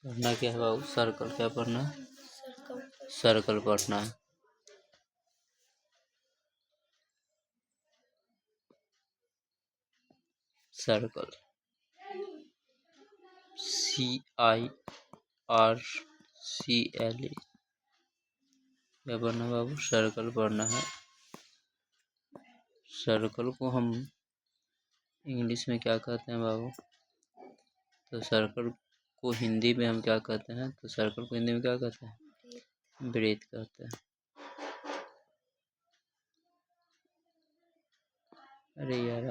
पढ़ना क्या है बाबू? सर्कल। क्या पढ़ना है? सर्कल पढ़ना है। Circle CIRCLE। क्या पढ़ना है बाबू? सर्कल पढ़ना है। सर्कल को हम इंग्लिश में क्या कहते हैं बाबू? तो सर्कल को हिंदी में हम क्या कहते हैं? तो सर्कल को हिंदी में क्या कहते हैं? वृत्त कहते हैं। अरे यार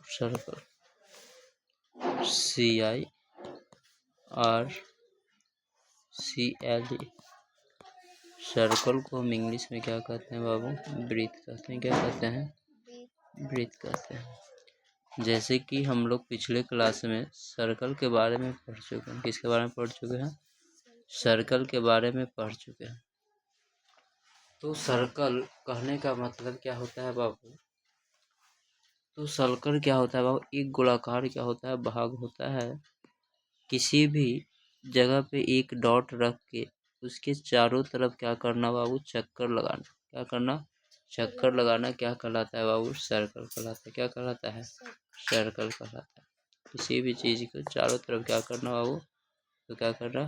सर्कल CIRCLE। सर्कल को हम इंग्लिश में क्या कहते हैं बाबू? वृत्त कहते हैं। क्या कहते हैं? वृत्त कहते हैं। जैसे कि हम लोग पिछले क्लास में सर्कल के बारे में पढ़ चुके हैं। किसके बारे में पढ़ चुके हैं? सर्कल के बारे में पढ़ चुके हैं। तो सर्कल कहने का मतलब क्या होता है बाबू? तो सर्कल क्या होता है बाबू? एक गोलाकार क्या होता है? भाग होता है। किसी भी जगह पे एक डॉट रख के उसके चारों तरफ क्या करना बाबू? चक्कर लगाना। क्या करना? चक्कर लगाना क्या कहलाता है बाबू? सर्कल कहलाता है। क्या कहलाता है? सर्कल कहलाता है। किसी भी चीज को चारों तरफ क्या करना बाबू? तो क्या करना?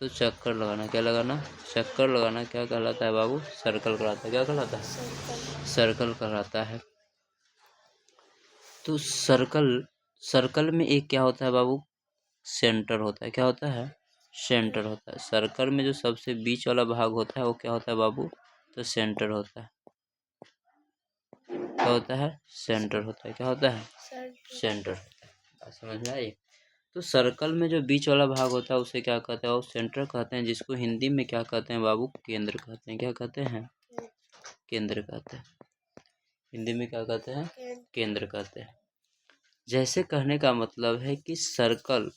तो चक्कर लगाना। क्या लगाना? चक्कर लगाना क्या कहलाता है बाबू? सर्कल कहलाता है। क्या कहलाता है? सर्कल कहलाता है। तो सर्कल में एक क्या होता है बाबू? सेंटर होता है। क्या होता है? सेंटर होता है। सर्कल में जो सबसे बीच वाला भाग होता है वो क्या होता है बाबू? तो सेंटर होता है। क्या होता है? सेंटर होता है। क्या होता है? सेंटर होता है। बात समझ में आई? तो सर्कल में जो बीच वाला भाग होता है उसे क्या कहते हैं? वो सेंटर कहते हैं, जिसको हिंदी में क्या कहते हैं बाबू? केंद्र कहते हैं। क्या कहते हैं? केंद्र कहते हैं। हिंदी में क्या कहते हैं? केंद्र कहते हैं। जैसे कहने का मतलब है कि सर्कल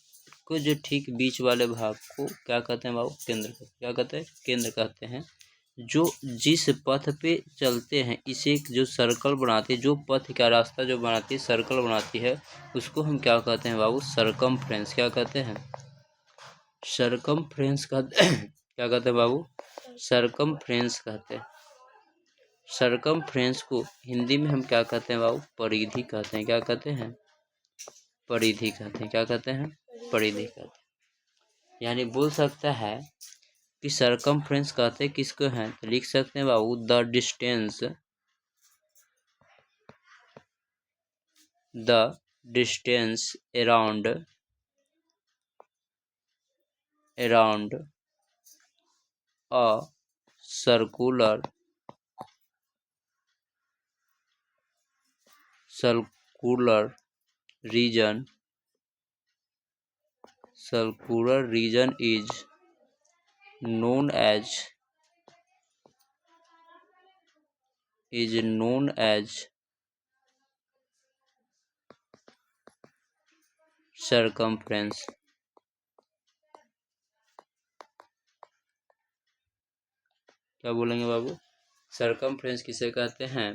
को जो ठीक बीच वाले भाग को क्या कहते हैं बाबू? केंद्र कहते हैं। क्या कहते हैं? केंद्र कहते हैं। जो जिस पथ पे चलते हैं इसे जो सर्कल बनाती है, जो पथ का रास्ता जो बनाती है, सर्कल बनाती है, उसको हम क्या कहते हैं बाबू? सरकमफ्रेंस। क्या कहते हैं? सरकमफ्रेंस कहते हैं। क्या कहते हैं बाबू? सरकमफ्रेंस कहते हैं। सरकमफ्रेंस को हिंदी में हम क्या कहते हैं बाबू? परिधि कहते हैं। क्या कहते हैं? परिधि कहते हैं। क्या कहते हैं? परिधि कहते हैं। यानी बोल सकता है कि सरकमफ्रेंस कहते किसको हैं? तो लिख सकते हैं बाबू the distance around a circular region is known as circumference। क्या बोलेंगे बाबू? सरकमफ्रेंस किसे कहते हैं?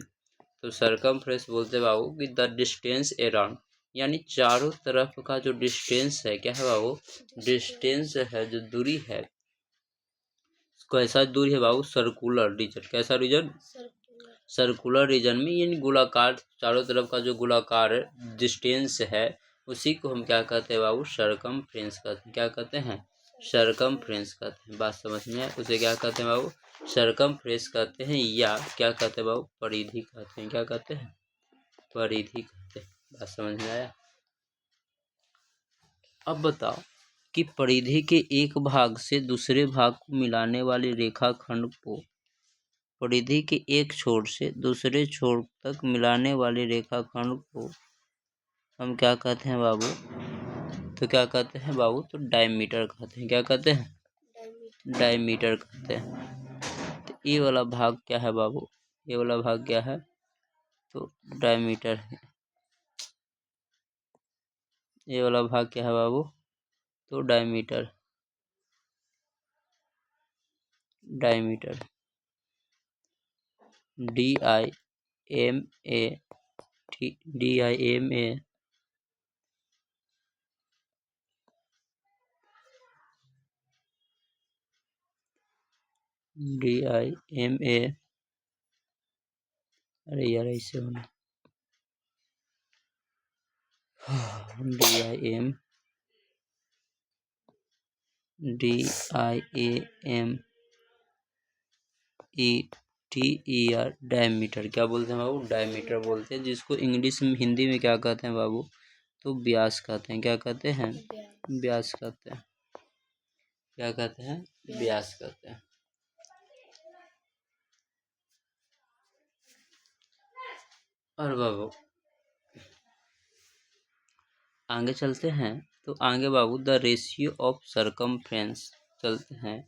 तो सरकमफ्रेंस बोलते बाबू कि द डिस्टेंस अराउंड, यानी चारों तरफ का जो डिस्टेंस है, क्या है बाबू? डिस्टेंस है, जो दूरी है। कैसा दूरी है बाबू? Circular region. कैसा रीजन? सर्कुलर रीजन में, यानी गोलाकार, चारों तरफ का जो गोलाकार डिस्टेंस है उसी को हम क्या कहते हैं बाबू? सरकमफ्रेंस कहते हैं। क्या कहते हैं? सरकमफ्रेंस कहते हैं। बात समझ में आए? उसे क्या कहते हैं बाबू? सरकमफ्रेंस कहते हैं, या क्या कहते हैं बाबू? परिधि कहते हैं। क्या कहते हैं? परिधि कहते हैं। बात समझ में आया? अब बताओ कि परिधि के एक भाग से दूसरे भाग को मिलाने वाली रेखाखंड को, परिधि के एक छोर से दूसरे छोर तक मिलाने वाली रेखाखंड को हम क्या कहते हैं बाबू? तो क्या कहते हैं बाबू? तो डायमीटर कहते हैं। क्या कहते हैं? डायमीटर कहते हैं। तो ये वाला भाग क्या है बाबू? ये वाला भाग क्या है? तो डायमीटर है। ये वाला भाग क्या है बाबू? तो diameter. Diameter, DIMA, DIMA, DIMA, अरे यार ऐसे होना, DIM, DIAMETER, डायमीटर। क्या बोलते हैं बाबू? डायमीटर बोलते हैं, जिसको इंग्लिश में, हिंदी में क्या कहते हैं बाबू? तो व्यास कहते हैं। क्या कहते हैं? व्यास कहते हैं। क्या कहते हैं? व्यास कहते हैं। और बाबू आगे चलते हैं, तो आगे बाबू द रेशियो ऑफ सरकमफ्रेंस चलते हैं।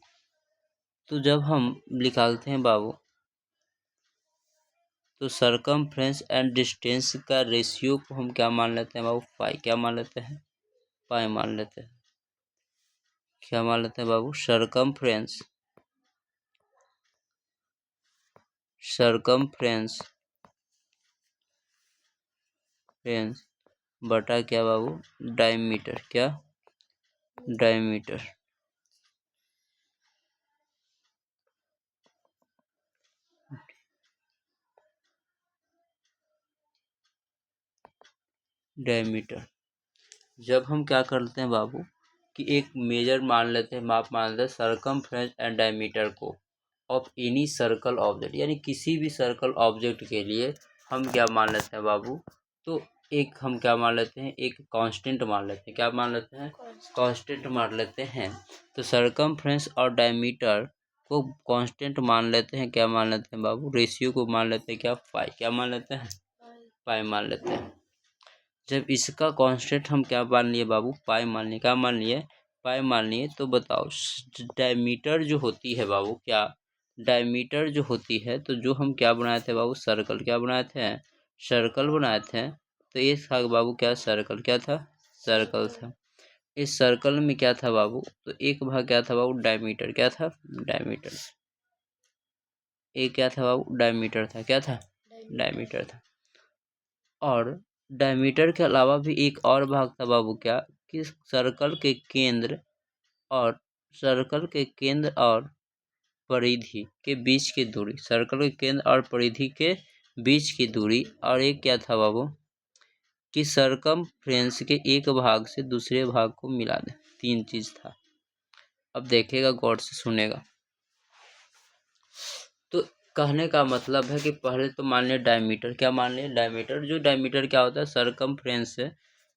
तो जब हम निकालते हैं बाबू, तो सरकमफ्रेंस एंड डिस्टेंस का रेशियो को हम क्या मान लेते हैं बाबू? पाई। क्या मान लेते हैं? पाई मान लेते हैं। क्या मान लेते हैं बाबू? सरकमफ्रेंस फ्रेंस बटा क्या बाबू? डायमीटर। क्या? डायमीटर। डायमीटर। जब हम क्या करते हैं बाबू कि एक मेजर मान लेते हैं, माप मान लेते हैं सरकमफ्रेंस एंड डायमीटर को ऑफ एनी सर्कल ऑब्जेक्ट, यानी किसी भी सर्कल ऑब्जेक्ट के लिए हम क्या मान लेते हैं बाबू? तो एक हम क्या मान लेते हैं? एक कांस्टेंट मान लेते हैं। क्या मान लेते हैं? कांस्टेंट मान लेते हैं। तो सरकमफ्रेंस और डायमीटर को कांस्टेंट मान लेते हैं। क्या मान लेते हैं बाबू? रेशियो को मान लेते हैं क्या? पाई। क्या मान लेते हैं? पाई मान लेते हैं। जब इसका कांस्टेंट हम क्या मान लिए बाबू? पाई मान लिए। क्या मान लिए? पाई मान लिए। तो बताओ डायमीटर जो होती है बाबू, क्या डायमीटर जो होती है, तो जो हम क्या बनाए थे बाबू? सर्कल। क्या बनाए थे? सर्कल बनाए थे। तो ये था बाबू क्या? सर्कल। क्या था? सर्कल था। इस सर्कल में क्या था बाबू? तो एक भाग क्या था बाबू? डायमीटर। क्या था? डायमीटर। एक क्या था बाबू? डायमीटर था। क्या था? डायमीटर था। और डायमीटर के अलावा भी एक और भाग था बाबू, क्या कि सर्कल के केंद्र और परिधि के बीच की दूरी, सर्कल के केंद्र और परिधि के बीच की दूरी। और एक क्या था बाबू कि सरकमफ्रेंस के एक भाग से दूसरे भाग को मिला दे। तीन चीज था। अब देखेगा, गौर से सुनेगा। तो कहने का मतलब है कि पहले तो मान लिया डायमीटर। क्या मान लिया? डायमीटर। जो डायमीटर क्या होता है? सरकमफ्रेंस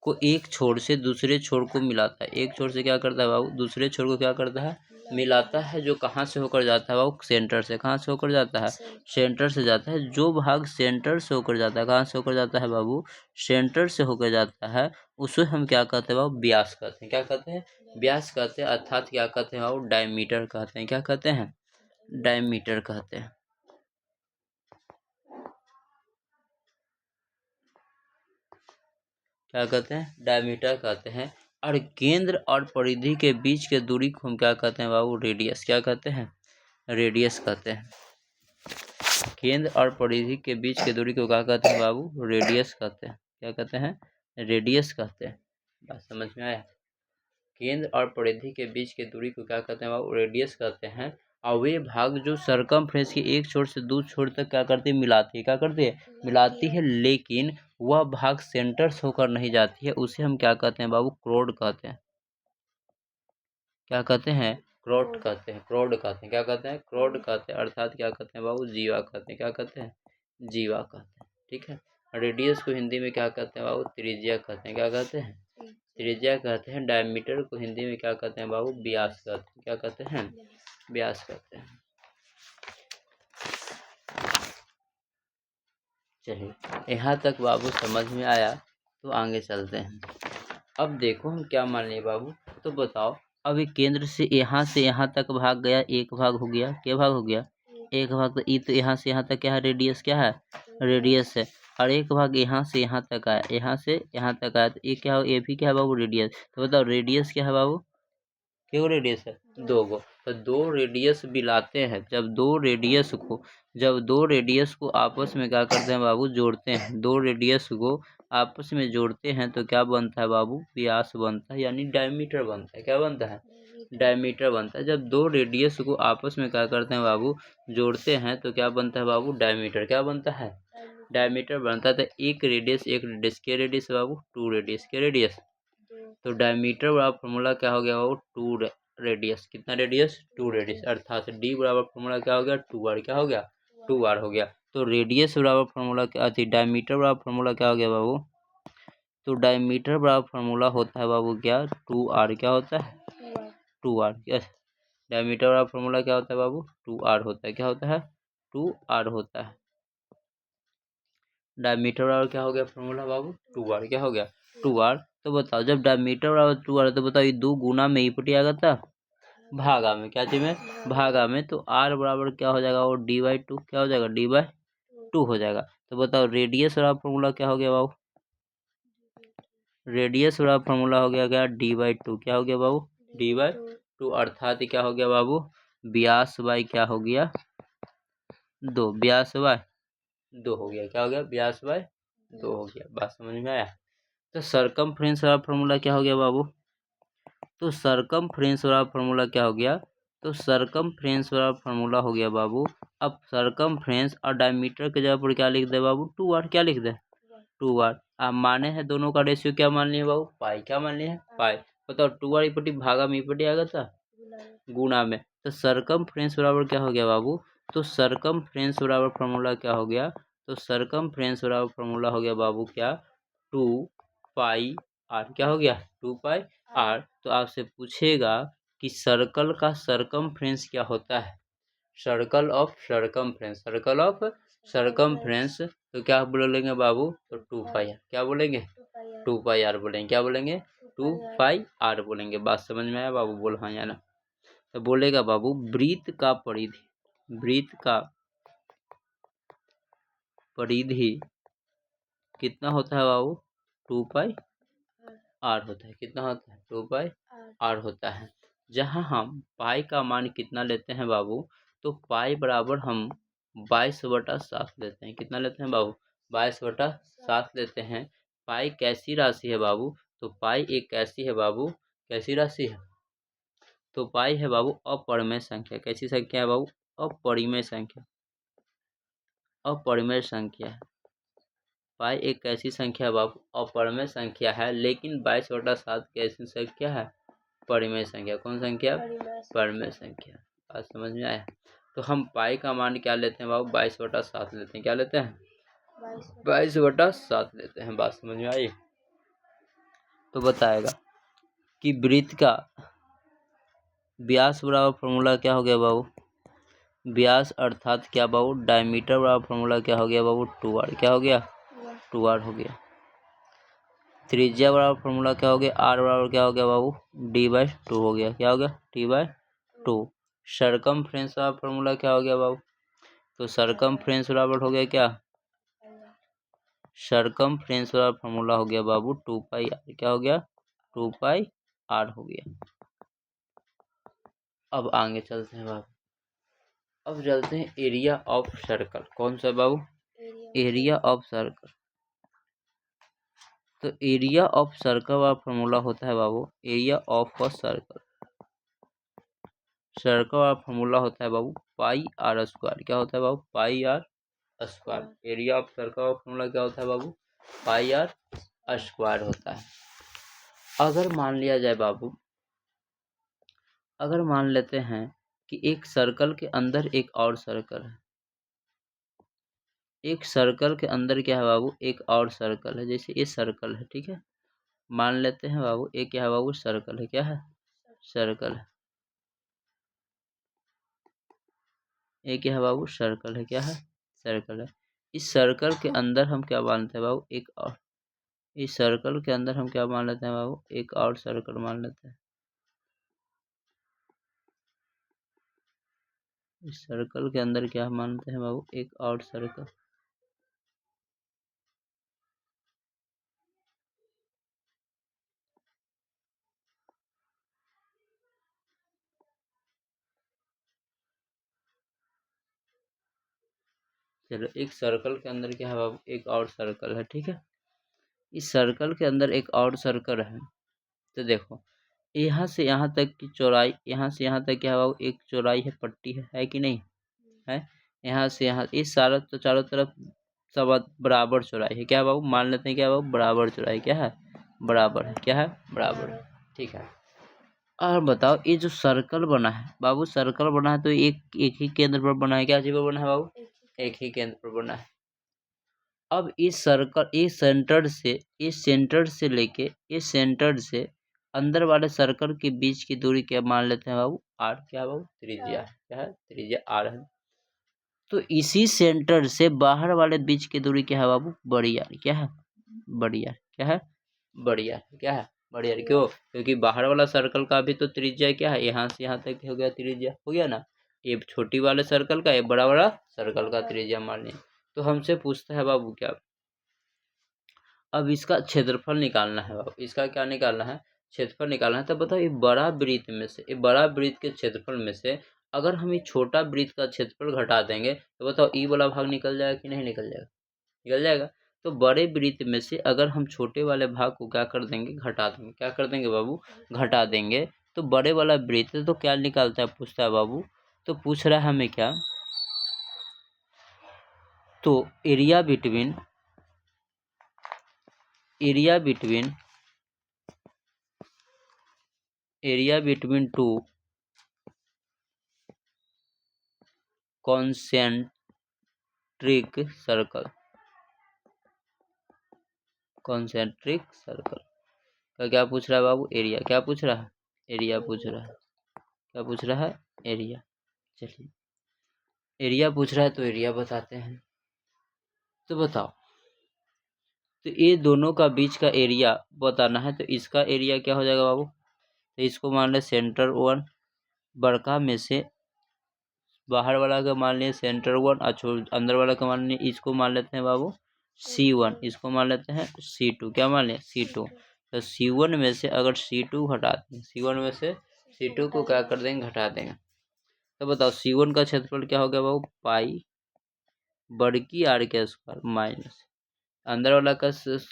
को एक छोर से दूसरे छोर को मिलाता है। एक छोर से क्या करता है बाबू? दूसरे छोर को क्या करता है? मिलाता है। जो कहाँ से होकर जाता है बाबू? सेंटर से। कहाँ से होकर जाता है? सेंटर से जाता है। जो भाग सेंटर से होकर जाता है, कहाँ से होकर जाता है बाबू? सेंटर से होकर जाता है, उसे हम क्या कहते हैं बाबू? व्यास कहते हैं। क्या कहते हैं? व्यास कहते हैं। अर्थात क्या कहते हैं बाबू? डायमीटर कहते हैं। क्या कहते हैं? डायमीटर कहते हैं। क्या कहते हैं? डायमीटर कहते हैं। और केंद्र और परिधि के बीच के दूरी को हम क्या कहते हैं बाबू? रेडियस। क्या कहते हैं? रेडियस कहते हैं। केंद्र और परिधि के बीच के दूरी को क्या कहते हैं बाबू? रेडियस कहते हैं। क्या कहते हैं? रेडियस कहते हैं। बात समझ में आया? केंद्र और परिधि के बीच की दूरी को क्या कहते हैं बाबू? रेडियस कहते हैं। और वे भाग जो सरकमफ्रेंस के एक छोर से दूसरे छोर तक क्या करती है? मिलाती है। क्या करती है? मिलाती है। लेकिन वह भाग सेंटर से होकर नहीं जाती है, उसे हम क्या कहते हैं बाबू? क्रोड कहते हैं। क्या कहते हैं? क्रोड कहते हैं। क्रोड कहते हैं। क्या कहते हैं? क्रोड कहते हैं। अर्थात क्या कहते हैं बाबू? जीवा कहते हैं। क्या कहते हैं? जीवा कहते हैं। ठीक है। रेडियस को हिंदी में क्या कहते हैं बाबू? त्रिज्या कहते हैं। क्या कहते हैं? त्रिज्या कहते हैं। डायमीटर को हिंदी में क्या कहते हैं बाबू? व्यास कहते हैं। क्या कहते हैं? व्यास कहते हैं। चलिए, यहाँ तक बाबू समझ में आया। तो आगे चलते हैं। अब देखो हम क्या मान लिए बाबू। तो बताओ, अब एक केंद्र से यहाँ तक भाग गया, एक भाग हो गया। क्या भाग हो गया? एक भाग। तो ये तो यहाँ से यहाँ तक क्या है? रेडियस। क्या है? रेडियस है। और एक भाग यहाँ से यहाँ तक आया, यहाँ से यहाँ तक आया, तो ये क्या हो? ये भी क्या है बाबू? रेडियस। तो बताओ रेडियस क्या है बाबू? क्यों रेडियस है? 2 गो। तो 2 रेडियस मिलाते हैं, जब दो रेडियस को आपस में क्या करते हैं बाबू? जोड़ते हैं। 2 रेडियस को आपस में जोड़ते हैं तो क्या बनता है बाबू? व्यास बनता है, यानी डायमीटर बनता है। क्या बनता है? डायमीटर बनता है। जब 2 रेडियस को आपस में क्या करते हैं बाबू? जोड़ते हैं तो क्या बनता है बाबू? डायमीटर। क्या बनता है? डायमीटर बनता है। तो एक रेडियस के रेडियस बाबू? 2 रेडियस के रेडियस। तो डायमीटर बराबर फॉर्मूला क्या हो गया बाबू? 2 रेडियस। कितना रेडियस? 2 रेडियस। अर्थात डी बराबर फॉर्मूला क्या हो गया? 2r। क्या हो गया? 2r हो गया। तो रेडियस बराबर फॉर्मूला क्या थी? डायमीटर बराबर फॉर्मूला क्या हो गया बाबू? तो डायमीटर बराबर फॉर्मूला होता है बाबू क्या? 2r। क्या होता है? 2r। यस, डायमीटर बराबर फॉर्मूला क्या होता है बाबू? 2r होता है। क्या होता है? 2r होता है। डायमीटर बराबर क्या हो गया फॉर्मूला बाबू? 2r। क्या हो गया? 2r। तो बताओ, जब डायमीटर बराबर 2r है तो बताओ ये 2 गुना में ही पटी आ था भागा में। क्या चीज में? भागा में। तो r बराबर क्या हो जाएगा? वो d/2। क्या हो जाएगा? d/2 हो जाएगा। तो बताओ रेडियस बराबर फॉर्मूला क्या हो गया बाबू? रेडियस बराबर फॉर्मूला हो गया क्या? d/2। क्या हो गया बाबू? d/2। अर्थात क्या हो गया बाबू? व्यास बाई क्या हो गया? 2। व्यास बाय 2 हो गया। क्या हो गया? व्यास बाय 2 हो गया। बात समझ में आया? तो सरकमफ्रेंस वाला फॉर्मूला क्या हो गया बाबू? तो सरकमफ्रेंस वाला फॉर्मूला क्या हो गया? तो सरकमफ्रेंस वाला फॉर्मूला हो गया बाबू। अब सरकमफ्रेंस और डायमीटर के जगह पर क्या लिख दे बाबू? 2r। क्या लिख दे? 2r। आप माने हैं दोनों का रेशियो क्या मान लिए बाबू? पाई। क्या मान लिए? पाई। बताओ 2r इपटी भागा में इपटी आ गया था गुणा में। तो सरकमफ्रेंस बराबर क्या हो गया बाबू? तो सरकमफ्रेंस बराबर फॉर्मूला क्या हो गया? तो सरकमफ्रेंस बराबर फॉर्मूला हो गया बाबू क्या? 2πr। क्या हो गया? 2πr। तो आपसे पूछेगा कि सर्कल का सरकमफ्रेंस क्या होता है? सर्कल ऑफ सरकमफ्रेंस तो क्या बोलेंगे बाबू? तो 2πr। क्या बोलेंगे? 2πr बोलेंगे। क्या बोलेंगे? 2πr बोलेंगे। बात समझ में आया बाबू? बोल हाँ या ना। तो बोलेगा बाबू वृत्त का परिधि कितना होता है बाबू? 2πr होता है। कितना होता है? 2πr होता है। जहाँ हम पाई का मान कितना लेते हैं बाबू? तो पाई बराबर हम 22/7 लेते हैं। कितना लेते हैं बाबू? 22/7 लेते हैं। पाई कैसी राशि है बाबू? तो पाई एक ऐसी है बाबू, कैसी राशि है? तो पाई है बाबू अपरिमेय संख्या। कैसी संख्या है बाबू? अपरिमेय संख्या। अपरिमेय संख्या है। पाई एक ऐसी संख्या है बाबू, अपरिमेय संख्या है। लेकिन 22/7 कैसी संख्या है? परिमेय संख्या। कौन संख्या? परिमेय संख्या। बात समझ में आया? तो हम पाई का मान क्या लेते हैं बाबू? 22/7 लेते हैं। क्या लेते हैं? 22/7 लेते हैं। बात समझ में आई? तो बताएगा कि वृत्त का व्यास बराबर फॉर्मूला क्या हो गया बाबू? व्यास अर्थात क्या बाबू? डायमीटर बराबर फॉर्मूला क्या हो गया बाबू? 2r। क्या हो गया? 2r हो गया। त्रिज्या बराबर फॉर्मूला क्या हो गया? r बराबर क्या हो गया बाबू? d/2 हो गया। क्या हो गया? d/2। सरकमफ्रेंस बराबर फॉर्मूला क्या हो गया बाबू? तो सरकमफ्रेंस बराबर हो गया क्या? सरकमफ्रेंस बराबर फॉर्मूला हो गया बाबू 2πr। क्या हो गया? 2πr हो गया। अब आगे चलते हैं बाबू। अब चलते हैं एरिया ऑफ सर्कल। कौन सा बाबू? Area of circle. तो एरिया ऑफ सर्कल का फॉर्मूला होता है बाबू area of a circle. Circle का फॉर्मूला होता है बाबू πr²। क्या होता है बाबू? πr²। एरिया ऑफ सर्कल का फॉर्मूला क्या होता है बाबू? πr² होता है। अगर मान लिया जाए बाबू, अगर मान लेते हैं कि एक सर्कल के अंदर एक और सर्कल है, एक सर्कल के अंदर क्या है बाबू? एक और सर्कल है। जैसे ये सर्कल है, ठीक है, मान लेते हैं बाबू ये क्या है बाबू? सर्कल है। क्या है? सर्कल है। ये क्या है बाबू? सर्कल है। क्या है? सर्कल है। इस सर्कल के अंदर हम क्या मानते हैं बाबू? एक और, इस सर्कल के अंदर हम क्या मान लेते हैं बाबू? एक और सर्कल मान लेते हैं। इस सर्कल के अंदर क्या मानते हैं बाबू? एक और सर्कल। चलो एक सर्कल के अंदर क्या है बाबू, एक और सर्कल है, ठीक है। इस सर्कल के अंदर एक और सर्कल है। तो देखो यहाँ से यहाँ तक की चौड़ाई, यहाँ से यहाँ तक क्या है बाबू, एक चौड़ाई है, पट्टी है कि नहीं है। यहाँ से यहाँ इस सारा तो चारों तरफ सब बराबर चौड़ाई है, क्या है बाबू, मान लेते हैं क्या है बाबू, बराबर चौड़ाई क्या है, बराबर है, क्या है, बराबर है, ठीक है। और बताओ ये जो सर्कल बना है बाबू, सर्कल बना है तो एक ही केंद्र पर बना है, क्या चीज पर बना है बाबू, एक ही केंद्र पर बना है। अब इस सर्कल, इस सेंटर से लेके इस सेंटर से अंदर वाले सर्कल के बीच की दूरी क्या मान लेते हैं बाबू, आर, क्या बाबू, त्रिज्या है, क्या है, त्रिज्या आर है। तो इसी सेंटर से बाहर वाले बीच की दूरी क्या है बाबू, बड़ी आर, क्या है, बड़ी आर, क्या है, बड़ी आर, क्या है, बड़ी आर। क्यों, क्योंकि बाहर वाला सर्कल का भी तो त्रिज्या क्या है, यहाँ से यहाँ तक हो गया, त्रिज्या हो गया ना। ये छोटी वाले सर्कल का, ये बड़ा वाला सर्कल का त्रिज्या मान लिया। तो हमसे पूछता है बाबू क्या, अब इसका क्षेत्रफल निकालना है बाबू, इसका क्या निकालना है, क्षेत्रफल निकालना है। तो बताओ ये बड़ा वृत्त में से, ये बड़ा वृत्त के क्षेत्रफल में से अगर हम ये छोटा वृत्त का क्षेत्रफल घटा देंगे तो बताओ ई वाला भाग निकल जाएगा कि नहीं निकल जाएगा, निकल जाएगा। तो बड़े वृत्त में से अगर हम छोटे वाले भाग को क्या कर देंगे, घटा देंगे, क्या कर देंगे बाबू, घटा देंगे। तो बड़े वाला वृत्त तो क्या निकालता है, पूछता है बाबू, तो पूछ रहा है हमें क्या, तो area between two concentric circle का क्या पूछ रहा है बाबू, एरिया, क्या पूछ रहा है, एरिया पूछ रहा है, क्या पूछ रहा है, एरिया। चलिए एरिया पूछ रहा है तो एरिया बताते हैं। तो बताओ, तो ये दोनों का बीच का एरिया बताना है, तो इसका एरिया क्या हो जाएगा बाबू, तो इसको मान ले सेंटर वन, बड़का में से बाहर वाला का मान लिया सेंटर वन, और अंदर वाला का मान लिया, इसको मान लेते हैं बाबू C1, इसको मान लेते हैं C2, क्या मान लिया, C2। तो C1 में से अगर C2 हटा दें, C1 में से C2 को क्या कर देंगे, घटा देंगे। तो बताओ C1 का क्षेत्रफल क्या हो गया बाबू, पाई बड़की आर के स्क्वायर माइनस अंदर वाला का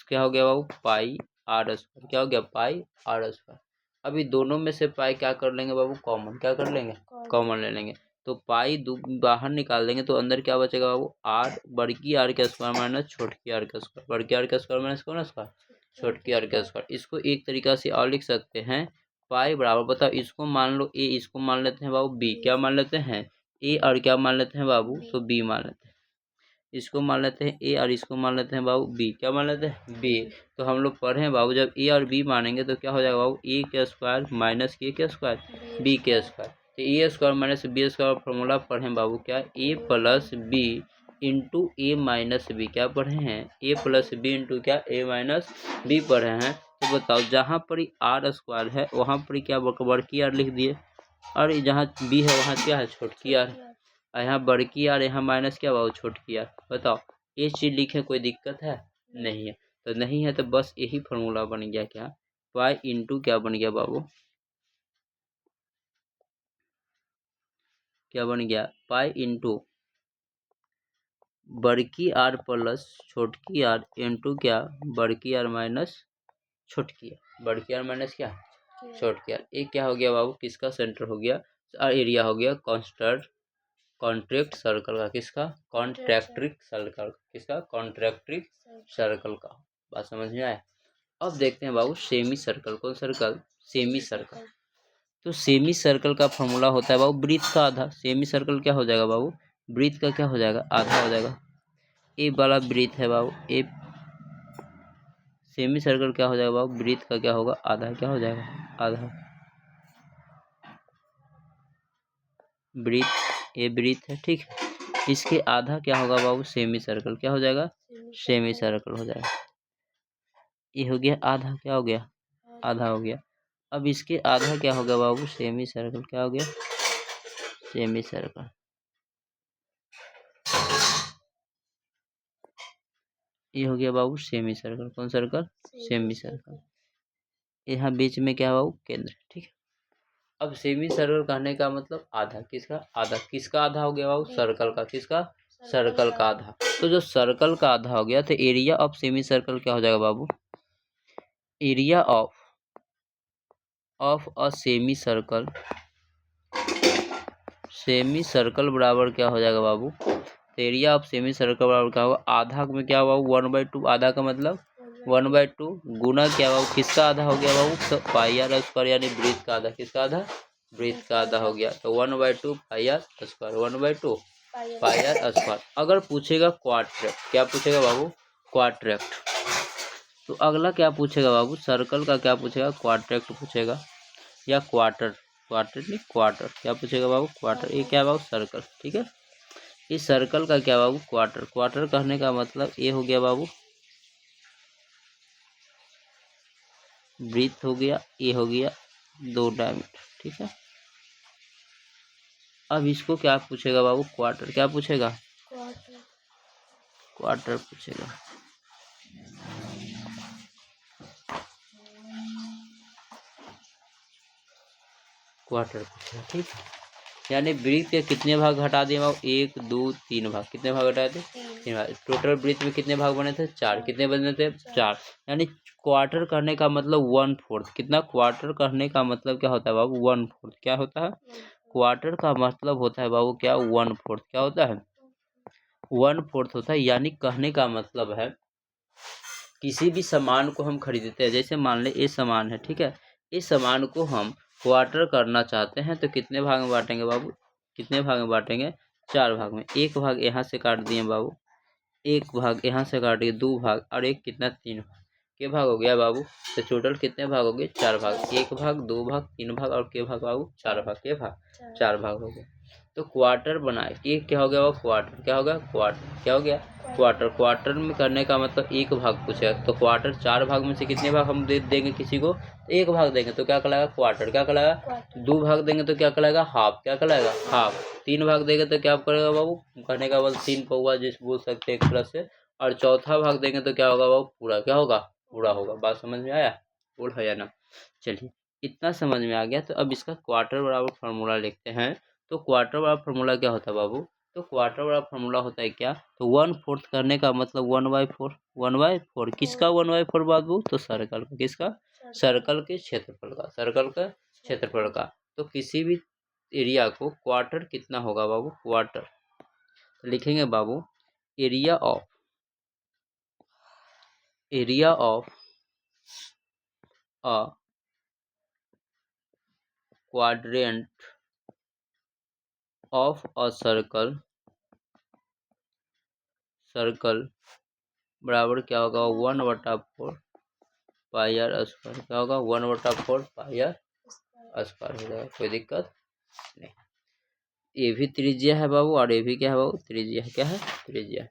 क्या हो गया बाबू, पाई आर स्क्वायर, क्या हो गया, पाई आर स्क्वायर। अभी दोनों में से पाई क्या कर लेंगे बाबू, कॉमन, क्या कर लेंगे, कॉमन ले लेंगे। तो पाई बाहर निकाल देंगे तो अंदर क्या बचेगा बाबू, आर बड़की आर का स्क्वायर माइनस छोटकी आर का स्क्वायर, बड़की आर का स्क्वायर माइनस कौन स्क्वायर, छोटकी आर का स्क्वायर। इसको एक तरीका से और लिख सकते हैं, पाई बराबर, बताओ इसको मान लो ए, इसको मान लेते हैं बाबू बी, क्या मान लेते हैं, ए और क्या मान लेते हैं बाबू, तो बी मान लेते हैं। इसको मान लेते हैं ए और इसको मान लेते हैं बाबू बी, क्या मान लेते हैं, बी। तो हम लोग पढ़े हैं बाबू, जब ए और बी मानेंगे तो क्या हो जाएगा बाबू, ए के स्क्वायर माइनस के स्क्वायर, बी के स्क्वायर। तो A square minus B square formula पढ़े बाबू, क्या, A plus B into A minus B, क्या पढ़े हैं, ए प्लस बी इंटू क्या, ए माइनस बी पढ़े हैं। तो बताओ जहाँ पर आर स्क्वायर है वहाँ पर क्या बड़की आर लिख दिए, और जहाँ बी है वहाँ क्या है, छोटकी आर। यहाँ बड़की आर, यहाँ माइनस क्या बाबू, छोटकी आर। बताओ ये चीज लिखे कोई दिक्कत है, नहीं है। तो नहीं है तो बस यही फॉर्मूला बन गया, क्या, पाई इंटू क्या बन गया बाबू, क्या बन गया, पाई इंटू बड़की आर प्लस छोटकी आर इंटू क्या, बड़की आर माइनस छोटकी आर, बड़की आर माइनस क्या, छोटकी आर। एक क्या हो गया बाबू, किसका सेंटर हो गया, एरिया हो गया कॉन्ट्रैक्ट सर्कल का, किसका, कॉन्ट्रैक्ट्रिक सर्कल, किसका, कॉन्ट्रैक्ट्रिक सर्कल का। बात समझ में आए। अब देखते हैं बाबू सेमी सर्कल, कौन सर्कल, सेमी सर्कल। तो सेमी सर्कल का फॉर्मूला होता है बाबू वृत्त का आधा, सेमी सर्कल क्या हो जाएगा बाबू, वृत्त का क्या हो जाएगा, आधा हो जाएगा। ए वाला वृत्त है बाबू, ए सेमी सर्कल क्या हो जाएगा बाबू, वृत्त का क्या होगा, आधा, क्या हो जाएगा, आधा। वृत्त, ये वृत्त है, ठीक है, इसके आधा क्या होगा बाबू, सेमी सर्कल, क्या हो जाएगा, सेमी सर्कल हो जाएगा। ये हो गया आधा, क्या हो गया, आधा हो गया। अब इसके आधा क्या होगा बाबू, सेमी सर्कल, क्या हो गया, सेमी सर्कल। ये हो गया बाबू सेमी सर्कल, कौन सर्कल, सेमी सर्कल। यहाँ बीच में क्या बाबू, केंद्र, ठीक है। अब सेमी सर्कल कहने का मतलब आधा, किसका, आधा किसका आधा हो गया बाबू, सर्कल का, किसका, सर्कल का आधा। तो जो सर्कल का आधा हो गया तो एरिया ऑफ सेमी सर्कल क्या हो जाएगा बाबू? Area of a semi circle, semi circle बराबर क्या हो जाएगा बाबू? तो एरिया ऑफ सेमी सर्कल बराबर क्या होगा? आधा में क्या हुआ? 1/2। आधा का मतलब 1/2 गुना क्या हुआ? किसका आधा हो गया बाबू? तो पाई आर स्क्वायर, यानी ब्रीथ का आधा। किसका आधा? ब्रीथ का आधा हो गया। तो 1/2 pi r square, 1/2 pi r square. अगर पूछेगा क्वाड्रेक्ट, क्या पूछेगा बाबू? क्वाड्रेक्ट। तो अगला क्या पूछेगा बाबू? सर्कल का क्या पूछेगा? क्वाड्रेक्ट पूछेगा, या क्वार्टर। क्वार्टर नहीं, क्वार्टर। क्या पूछेगा बाबू? क्वार्टर। ये क्या बाबू? सर्कल। ठीक है, इस सर्कल का क्या बाबू? क्वार्टर। क्वार्टर कहने का मतलब ये हो गया बाबू, ब्रीथ हो गया, ये हो गया 2 डायमीटर। ठीक है, अब इसको क्या पूछेगा बाबू? क्वार्टर। क्या पूछेगा? क्वार्टर पूछेगा। क्वार्टर पूछेगा। ठीक, यानी ब्रीथ के कितने भाग हटा दिए बाबू? 1 2 3 भाग। कितने भाग हटा थे? 3 भाग। टोटल ब्रीथ में कितने भाग बने थे? 4। कितने बने थे? 4। यानी क्वार्टर करने का मतलब 1/4। कितना? क्वार्टर करने का मतलब क्या होता है बाबू? 1/4। क्या होता है? क्वार्टर का मतलब होता है बाबू क्या? 1/4। क्या होता है? 1/4 होता है। यानी कहने का मतलब है किसी भी सामान को हम खरीदते हैं, जैसे मान ले ये सामान है, ठीक है, इस सामान को हम क्वार्टर करना चाहते हैं तो कितने भाग में बांटेंगे बाबू? कितने भाग में बांटेंगे? 4 भाग में। एक भाग यहाँ से काट दिए बाबू, एक भाग यहाँ से काट दिए, 2 भाग, और एक कितना? 3 भाग। के भाग हो गया बाबू? तो टोटल कितने भाग हो गए? 4 भाग। 1 भाग, 2 भाग, 3 भाग, और के भाग बाबू? 4 भाग। के भाग? 4 भाग हो गए। तो क्वार्टर बनाए, ये क्या हो गया वो? क्वार्टर। क्या हो गया? क्वार्टर। क्या हो गया? क्वार्टर। क्वार्टर में करने का मतलब एक भाग पूछेगा, तो क्वार्टर 4 भाग में से कितने भाग हम दे देंगे किसी को? तो एक भाग देंगे तो क्या कहलाएगा? क्वार्टर। क्या कहलाएगा? 2 भाग देंगे तो क्या कहलाएगा? हाफ। क्या कहलाएगा? हाफ। 3 भाग देंगे तो क्या करेगा बाबू? कहने का मतलब 3 पौवा जिस बोल सकते हैं एक तरह से। और चौथा भाग देंगे तो क्या होगा बाबू? पूरा। क्या होगा? पूरा होगा। बात समझ में आया? बोल है या ना? चलिए, इतना समझ में आ गया। तो अब इसका क्वार्टर बराबर फार्मूला लिखते हैं। तो क्वार्टर बराबर फार्मूला क्या होता है बाबू? तो क्वार्टर बराबर फार्मूला होता है क्या? तो 1/4 करने का मतलब 1/4। 1/4 किसका? 1/4 बाबू? तो सर्कल का। किसका? सर्कल के क्षेत्रफल का। सर्कल का क्षेत्रफल का। तो किसी भी एरिया को क्वार्टर कितना होगा बाबू? क्वार्टर। तो लिखेंगे बाबू, area of a quadrant of a circle बराबर क्या होगा? 1/4 पाई आर स्क्वायर। क्या होगा? 1/4 पाई आर स्क्वायर हो जाएगा। कोई दिक्कत नहीं। ये भी त्रिज्या है बाबू, और ये भी क्या है बाबू? त्रिज्या है। क्या है? त्रिज्या।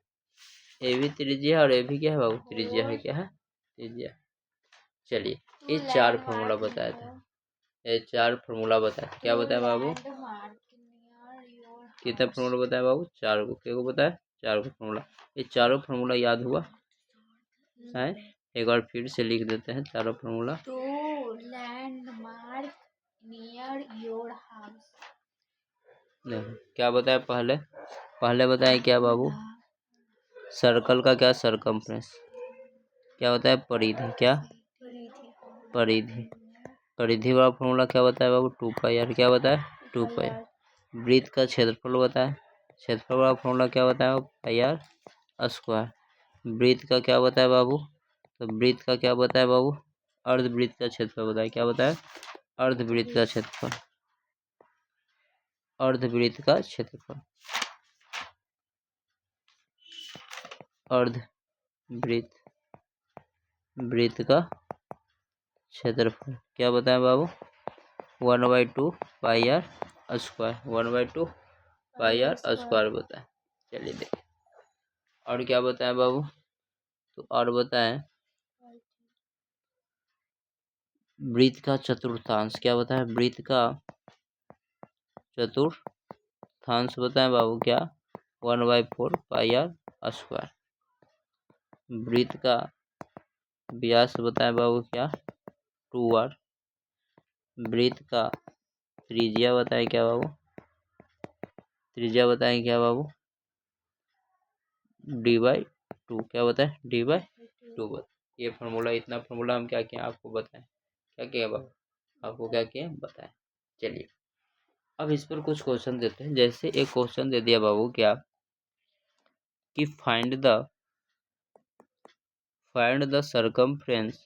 ये भी त्रिज्या है और ये भी क्या है बाबू? त्रिज्या है। क्या है? त्रिज्या। चलिए, ये 4 फार्मूला बताए थे। ये 4 फार्मूला बताए थे। क्या बताया बाबू? कितना फार्मूला बताया बाबू? 4 को। क्या को बताया? 4 को फार्मूला। ये चारों फार्मूला याद हुआ है? एक बार फिर से लिख देते हैं चारों formula. Landmark near your house. क्या बताया पहले? पहले बताया क्या बाबू? सर्कल का क्या? सरकमफ्रेंस। क्या बताया? परिधि। क्या? परिधि। परिधि वाला फॉर्मूला क्या बताया बाबू? 2 पाई आर। क्या बताया? 2 पाई आर। वृत्त का क्षेत्रफल बताया। क्षेत्रफल वाला फॉर्मूला क्या बताया? पाई आर स्क्वायर। वृत्त का क्या बताया बाबू? तो वृत्त का क्या बताया बाबू? अर्धवृत्त का क्षेत्रफल बताया। क्या बताया? अर्धवृत्त का क्षेत्रफल। अर्धवृत्त का क्षेत्रफल। अर्धवृत्त वृत्त का क्षेत्रफल क्या बताया बाबू? 1/2 pi r square. 1/2 pi r square बताया। चलिए देखिए और क्या बताया बाबू? तो और बताएं वृत्त का चतुर्थांश। क्या बताया? वृत्त का चतुर्थांश बताएं बाबू। क्या? 1/4 पाई आर स्क्वायर। वृत्त का व्यास बताएं बाबू। क्या? 2r। वृत्त का त्रिज्या बताएं क्या बाबू? त्रिज्या बताएं क्या बाबू? D/2 क्या होता है D/2। ये फार्मूला, इतना फार्मूला हम क्या किए आपको बताएं, क्या किया बाबू, आपको क्या किए बताएं। चलिए अब इस पर कुछ क्वेश्चन देते हैं। जैसे एक क्वेश्चन दे दिया बाबू क्या कि find the circumference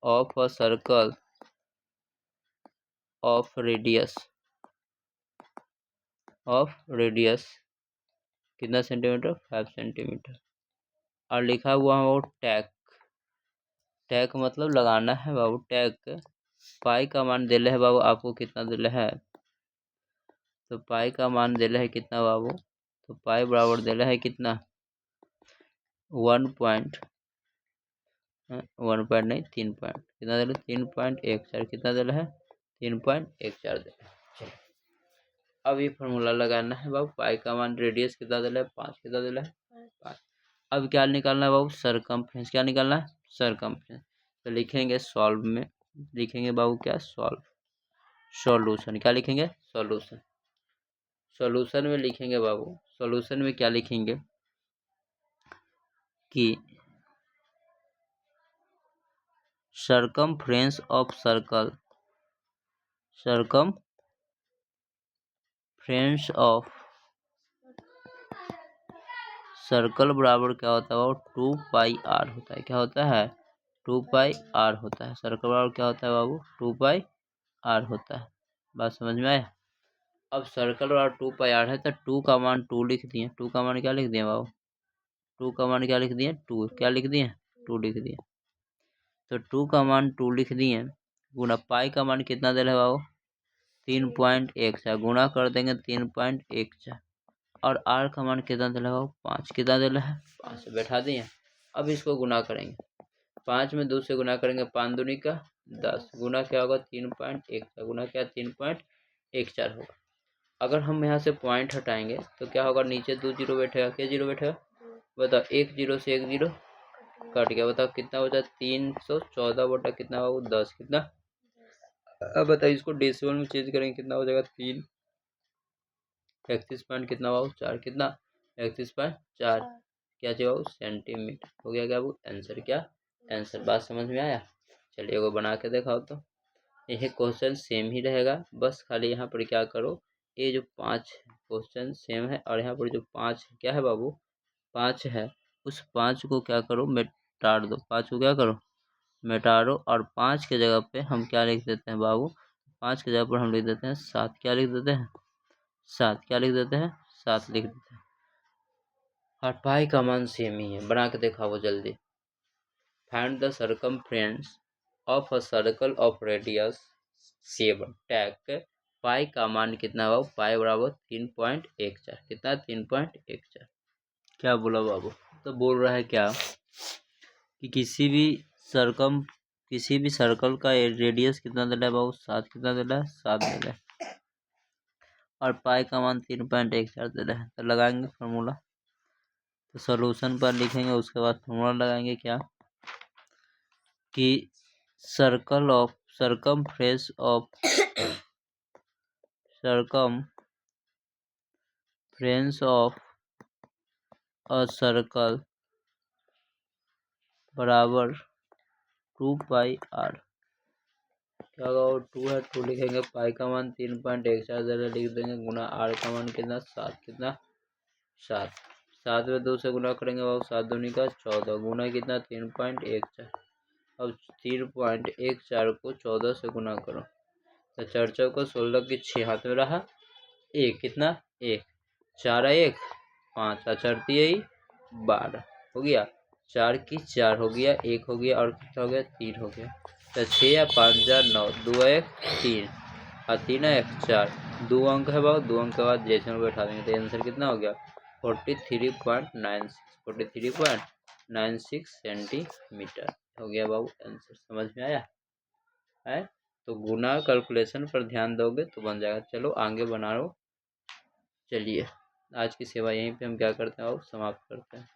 of a circle of radius कितना सेंटीमीटर, 5 सेंटीमीटर। और लिखा हुआ है वो टैक मतलब लगाना है बाबू। टैक पाई का मान दिले है बाबू, आपको कितना दिले है, तो पाई का मान दिले है कितना बाबू, तो पाई बराबर दिले है कितना 1 पॉइंट नहीं 3 पॉइंट, कितना दिले 3.14, कितना दिले है 3.14 दिले। अब ये फार्मूला लगाना है बाबू। पाई का मान रेडियस कितना दिला है 5, कितना दिला है 5। अब क्या निकालना है बाबू, सरकमफ्रेंस। क्या निकालना है, सरकमफ्रेंस। तो लिखेंगे सॉल्व में, लिखेंगे बाबू क्या सॉल्यूशन। क्या लिखेंगे सॉल्यूशन में लिखेंगे बाबू, सॉल्यूशन में क्या लिखेंगे कि सरकमफ्रेंस ऑफ सर्कल बराबर क्या होता है वो 2πr होता है। क्या होता है 2πr होता है। सर्कल बराबर क्या होता है बाबू 2πr होता है। बात समझ में आया। अब सर्कल बराबर 2πr है तो 2 का मान 2 लिख दिए। 2 का मान क्या लिख दिए बाबू, 2 का मान क्या लिख दिए 2, क्या लिख दिए 2 लिख दिए। तो 2 का मान 2 लिख दिए, गुना पाई का मान कितना दे रहे बाबू 3.14, गुना कर देंगे 3.14, और आर का मान कितना दे रहा है 5, कितना दे रहा है 5 बैठा दिए। अब इसको गुना करेंगे, 5 में 2 से गुना करेंगे 5 दूनी का 10, गुना क्या होगा 3.14, गुना क्या 3.14 होगा। अगर हम यहाँ से पॉइंट हटाएंगे तो क्या होगा, नीचे 2 जीरो बैठेगा, क्या जीरो बैठेगा बताओ, 1 जीरो से 1 जीरो कट गया, बताओ कितना बचा 314 बटा कितना बाबू 10, कितना। अब बताइए इसको डेसिमल में चेंज करेंगे कितना हो जाएगा 31 कितना बाबू 4, कितना 31.4 क्या चाहिए बाबू सेंटीमीटर। हो गया क्या बाबू आंसर, क्या आंसर। बात समझ में आया। चलिए वो बना के दिखाओ। तो यह क्वेश्चन सेम ही रहेगा, बस खाली यहाँ पर क्या करो, ये जो 5 क्वेश्चन सेम है और यहाँ पर जो 5 क्या है बाबू 5 है, उस 5 को क्या करो मिटा दो, 5 को क्या करो मिटा दो। और 5 के जगह पे हम क्या लिख देते हैं बाबू, 5 के जगह पर हम लिख देते हैं 7, क्या लिख देते हैं 7, क्या लिख देते हैं 7 लिख देते हैं। और पाई का मान सेम ही है, बना के देखा वो जल्दी। Find the circumference of a circle of radius 7 टैक पाई का मान कितना बाबू, पाई बराबर 3.14, कितना 3.14। क्या बोला बाबू, तो बोल रहा है क्या कि किसी भी सर्कल का रेडियस कितना दे रहा है बाबू 7, कितना दे रहा है 7 दे रहा है, और पाई का मान 3.14 दे रहा है। तो लगाएंगे फार्मूला, तो सॉल्यूशन पर लिखेंगे, उसके बाद फार्मूला लगाएंगे क्या कि सरकमफ्रेंस ऑफ अ सर्कल बराबर 2πr। क्या होगा 2 है 2 लिखेंगे, पाई का मान 3.14 लिख देंगे, गुना आर का मान कितना 7, कितना 7, 7 में 2 से गुना करेंगे बाबू 7 दूनी का 14, गुना कितना 3.14। अब 3.14 को 14 से गुना करो, तो 4 चौको 16 की 6 हाथ में रहा, एक कितना 1, 4 1 5, अचरती है 12 हो गया, 4 की 4 हो गया, 1 हो गया और कितना हो गया 3 हो गया। तो 6 या 5 4 9, 2 1 3 और 3 1 4, 2 अंक है बाबू, 2 अंक के बाद जैसे में बैठा देंगे तो आंसर कितना हो गया 43.96 सेंटीमीटर हो गया बाबू आंसर। समझ में आया है। तो गुना कैलकुलेशन पर ध्यान दोगे तो बन जाएगा। चलो आगे बना लो। चलिए आज की सेवा यहीं पे हम क्या करते हैं और समाप्त करते हैं।